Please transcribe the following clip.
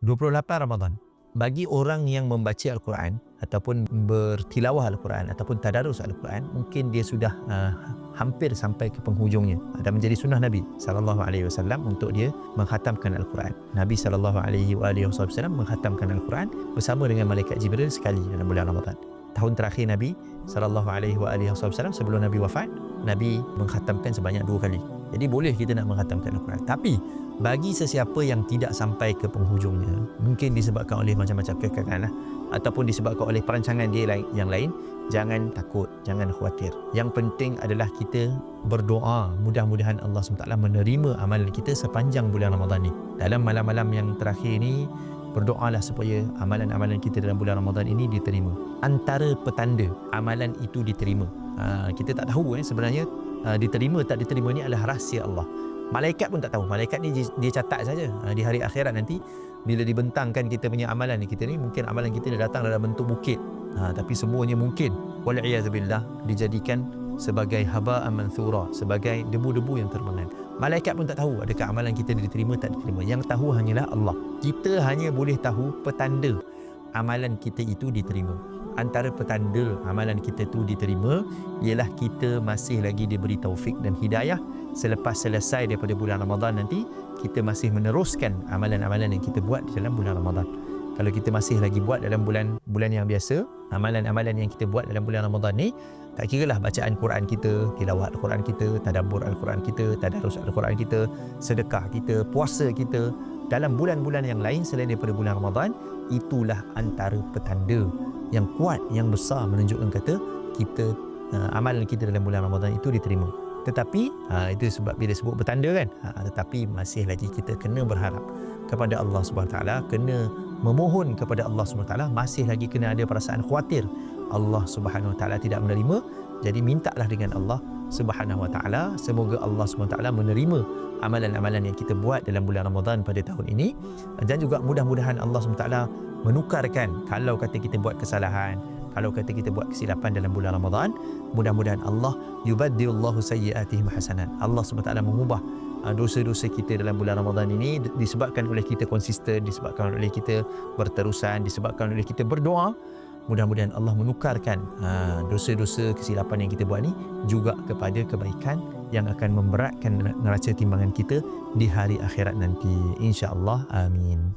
28 Ramadan. Bagi orang yang membaca Al-Quran ataupun bertilawah Al-Quran ataupun tadarus Al-Quran, mungkin dia sudah hampir sampai ke penghujungnya. Dan menjadi sunnah Nabi SAW untuk dia menghatamkan Al-Quran. Nabi SAW menghatamkan Al-Quran bersama dengan Malaikat Jibril sekali dalam bulan Ramadan. Tahun terakhir Nabi SAW sebelum Nabi wafat, Nabi menghatamkan sebanyak 2 kali. Jadi boleh kita nak menghatamkan Al-Quran. Tapi bagi sesiapa yang tidak sampai ke penghujungnya, mungkin disebabkan oleh macam-macam kekagalan ataupun disebabkan oleh perancangan dia yang lain, jangan takut, jangan khawatir. Yang penting adalah kita berdoa, mudah-mudahan Allah SWT menerima amalan kita sepanjang bulan Ramadan ni. Dalam malam-malam yang terakhir ni, berdoalah supaya amalan-amalan kita dalam bulan Ramadan ini diterima. Antara petanda amalan itu diterima, kita tak tahu sebenarnya diterima tak diterima ni adalah rahsia Allah. Malaikat pun tak tahu. Malaikat ni dia catat saja. Di hari akhirat nanti bila dibentangkan kita punya amalan ni, kita ni mungkin amalan kita dah datang dalam bentuk bukit, tapi semuanya mungkin wal'iyazubillah dijadikan sebagai haba'an manthura, sebagai debu-debu yang terbenam. Malaikat pun tak tahu adakah amalan kita diterima tak diterima. Yang tahu hanyalah Allah. Kita hanya boleh tahu petanda amalan kita itu diterima. Antara petanda amalan kita itu diterima ialah kita masih lagi diberi taufik dan hidayah. Selepas selesai daripada bulan Ramadan nanti, kita masih meneruskan amalan-amalan yang kita buat di dalam bulan Ramadan. Kalau kita masih lagi buat dalam bulan yang biasa, amalan-amalan yang kita buat dalam bulan Ramadan ni, tak kiralah bacaan Quran kita, tilawat Quran kita, tadabbur Al-Quran kita, tadarus Al-Quran kita, sedekah kita, puasa kita, dalam bulan-bulan yang lain selain daripada bulan Ramadan, itulah antara petanda yang kuat, yang besar menunjukkan kata kita amalan kita dalam bulan Ramadan itu diterima. Tetapi itu sebab bila sebut bertanda kan, tetapi masih lagi kita kena berharap kepada Allah SWT, kena memohon kepada Allah SWT, masih lagi kena ada perasaan khawatir Allah SWT tidak menerima. Jadi mintalah dengan Allah SWT, semoga Allah SWT menerima amalan-amalan yang kita buat dalam bulan Ramadan pada tahun ini. Dan juga mudah-mudahan Allah SWT menukarkan, kalau kata kita buat kesalahan, kalau kata kita buat kesilapan dalam bulan Ramadan, mudah-mudahan Allah yubaddilullahu sayyi'atihim hasanat. Allah SWT mengubah dosa-dosa kita dalam bulan Ramadan ini disebabkan oleh kita konsisten, disebabkan oleh kita berterusan, disebabkan oleh kita berdoa. Mudah-mudahan Allah menukarkan dosa-dosa kesilapan yang kita buat ni juga kepada kebaikan yang akan memberatkan neraca timbangan kita di hari akhirat nanti, insya-Allah. Amin.